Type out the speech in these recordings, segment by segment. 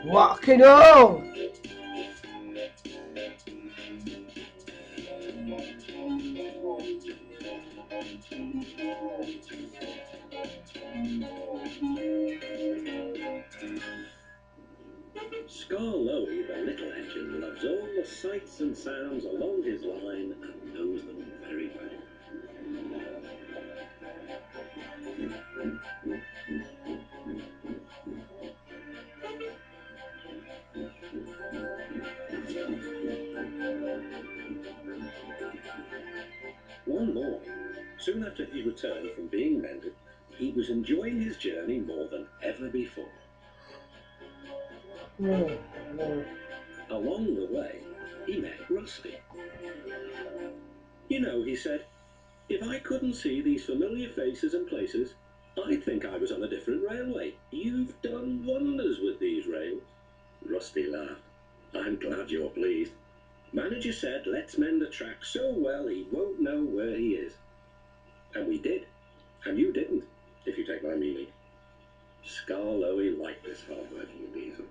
Fucking hell! Skarloey, the little engine, loves all the sights and sounds along his line and knows them very well. One morning, soon after he returned from being mended, he was enjoying his journey more than ever before. Along the way, he met Rusty. You know, he said, if I couldn't see these familiar faces and places, I'd think I was on a different railway. You've done wonders with these rails. Rusty laughed. I'm glad you're pleased. Manager said, let's mend the track so well he won't know where he is. And we did. And you didn't, if you take my meaning. Skarloey liked this hard-working diesel.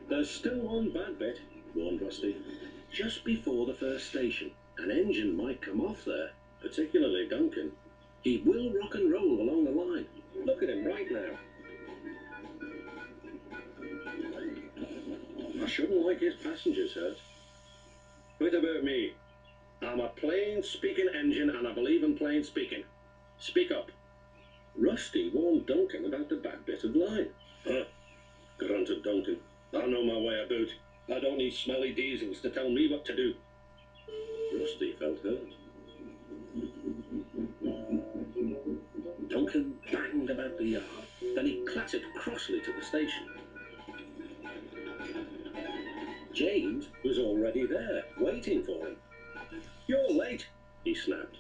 There's still one bad bit, warned Rusty. Just before the first station, an engine might come off there, particularly Duncan. He will rock and roll along the line. Look at him right now. I shouldn't like his passengers hurt. What about me? I'm a plain speaking engine and I believe in plain speaking. Speak up. Rusty warned Duncan about the bad bit of line. Huh, grunted Duncan. I know my way about. I don't need smelly diesels to tell me what to do. Rusty felt hurt. Duncan banged about the yard. Then he clattered crossly to the station. James was already there, waiting for him. You're late, he snapped.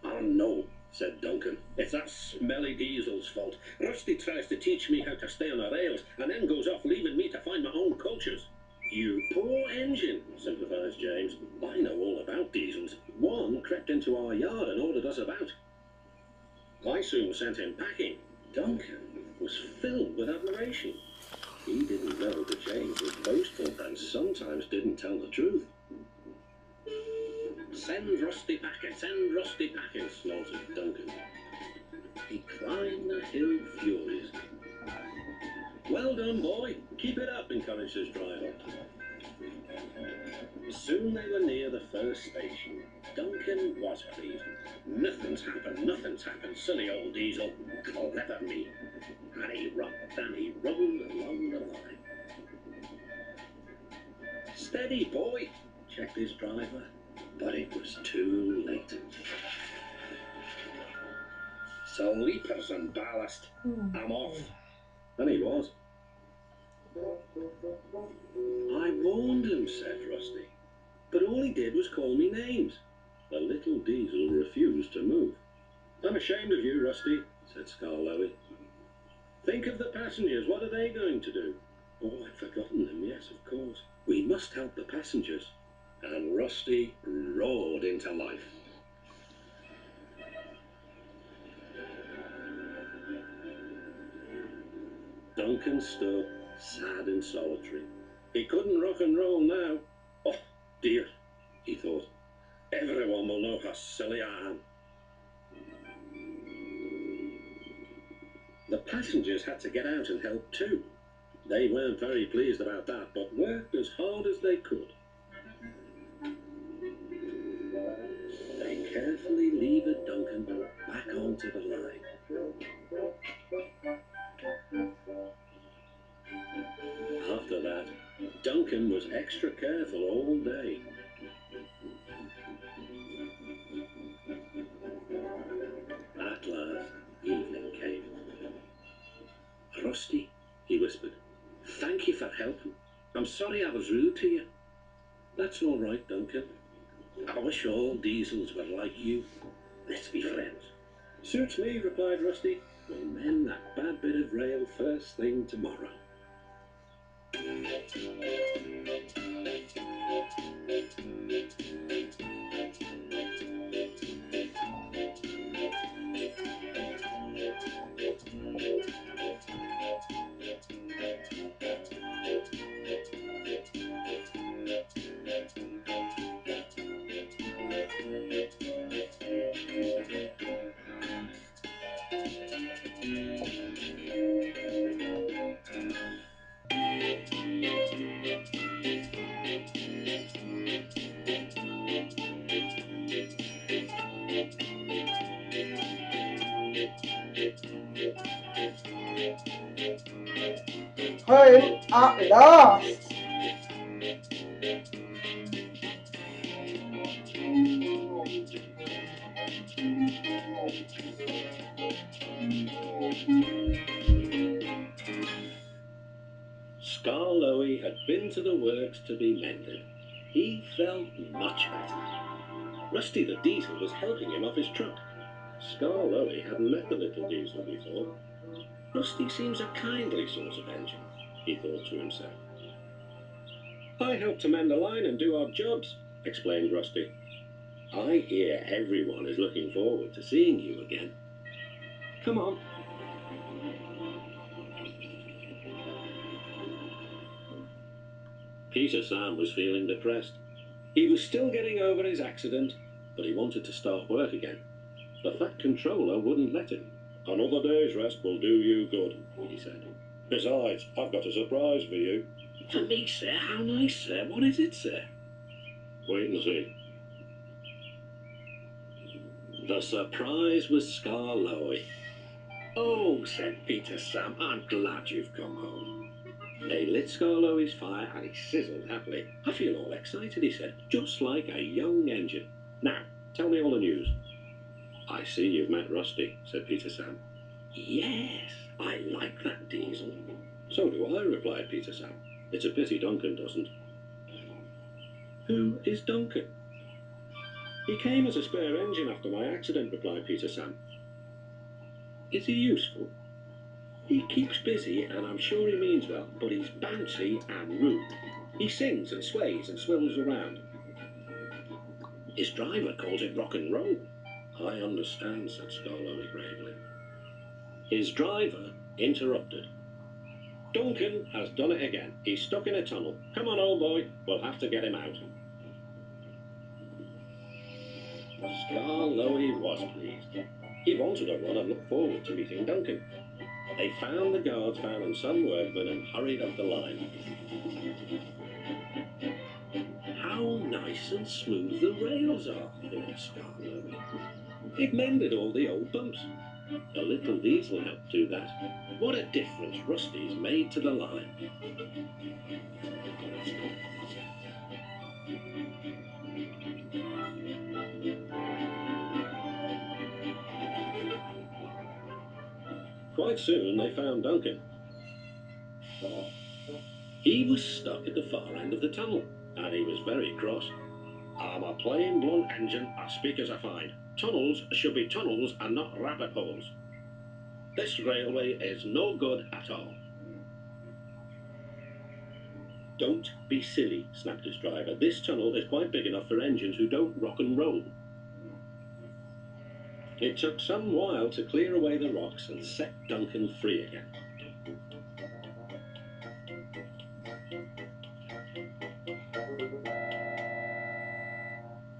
Oh no, said Duncan. It's that smelly diesel's fault. Rusty tries to teach me how to stay on the rails and then goes off leaving me to find my own cultures. You poor engine, sympathized James. I know all about diesels. One crept into our yard and ordered us about. I soon sent him packing. Duncan was filled with admiration. He didn't know that James was boastful and sometimes didn't tell the truth. Send Rusty packing, send Rusty packing, snorted Duncan. He climbed the hill furiously. Well done, boy. Keep it up, encouraged his driver. Soon they were near the first station. Duncan was pleased. Nothing's happened, silly old diesel. Clever me. And he rocked and he rolled along the line. Steady, boy, checked his driver. But it was too late. Sleepers and ballast. I'm off. And he was. I warned him, said Rusty. But all he did was call me names. The little diesel refused to move. I'm ashamed of you, Rusty, said Skarloey. Think of the passengers. What are they going to do? Oh, I'd forgotten them. Yes, of course. We must help the passengers. And Rusty roared into life. Duncan stood, sad and solitary. He couldn't rock and roll now. Oh, dear, he thought. Everyone will know how silly I am. The passengers had to get out and help too. They weren't very pleased about that, but worked as hard as they could. They carefully levered Duncan back onto the line. After that, Duncan was extra careful all day. At last, evening came. Rusty, he whispered, thank you for helping. I'm sorry I was rude to you. That's all right, Duncan. I wish all diesels were like you. Let's be friends. Suits me, replied Rusty. We'll mend that bad bit of rail first thing tomorrow. Hurry at last! Scar Lowy had been to the works to be mended. He felt much better. Rusty the Diesel was helping him off his truck. Scar Lowy hadn't met the little diesel before. Rusty seems a kindly sort of engine, he thought to himself. I help to mend the line and do odd jobs, explained Rusty. I hear everyone is looking forward to seeing you again. Come on. Peter Sam was feeling depressed. He was still getting over his accident, but he wanted to start work again. The Fat Controller wouldn't let him. Another day's rest will do you good, he said. Besides, I've got a surprise for you. For me, sir? How nice, sir. What is it, sir? Wait and see. The surprise was Scar Lowy. Oh, said Peter Sam, I'm glad you've come home. They lit Scar Lowy's fire and he sizzled happily. I feel all excited, he said, just like a young engine. Now, tell me all the news. I see you've met Rusty, said Peter Sam. Yes, I like that diesel. So do I, replied Peter Sam. It's a pity Duncan doesn't. Who is Duncan? He came as a spare engine after my accident, replied Peter Sam. Is he useful? He keeps busy and I'm sure he means well, but he's bouncy and rude. He sings and sways and swills around. His driver calls it rock and roll. I understand, said Scar Lowy gravely. His driver interrupted. Duncan has done it again. He's stuck in a tunnel. Come on, old boy. We'll have to get him out. Scar Lowy was pleased. He wanted a run and looked forward to meeting Duncan. They found the guards van and some workmen and hurried up the line. How nice and smooth the rails are, thought Scar Lowy. They've mended all the old bumps. The little diesel helped do that. What a difference Rusty's made to the line. Quite soon they found Duncan. He was stuck at the far end of the tunnel, and he was very cross. I'm a plain blunt engine, as speak as I find. Tunnels should be tunnels and not rabbit holes. This railway is no good at all. Don't be silly, snapped his driver. This tunnel is quite big enough for engines who don't rock and roll. It took some while to clear away the rocks and set Duncan free again.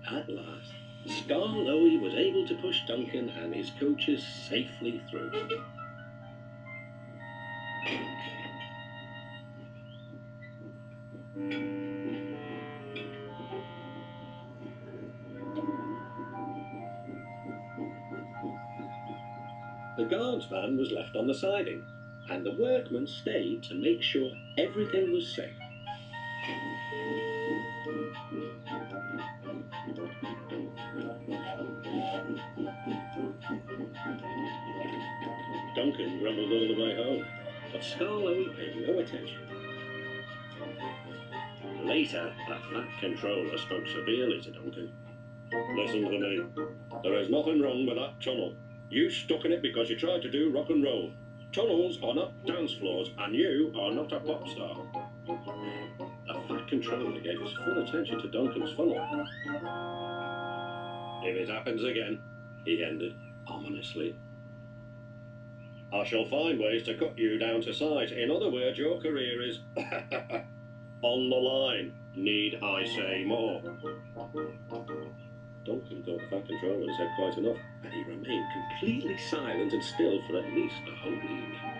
At last, Scar Lowy was able to push Duncan and his coaches safely through. The guard's van was left on the siding, and the workmen stayed to make sure everything was safe. Duncan grumbled all the way home, but Scar Lowy paid no attention. Later, the Fat Controller spoke severely to Duncan. Listen to me. There is nothing wrong with that tunnel. You stuck in it because you tried to do rock and roll. Tunnels are not dance floors, and you are not a pop star. The Fat Controller gave his full attention to Duncan's funnel. If it happens again, he ended ominously, I shall find ways to cut you down to size. In other words, your career is on the line. Need I say more? Duncan thought the Fat Controller had said quite enough, and he remained completely silent and still for at least a whole week.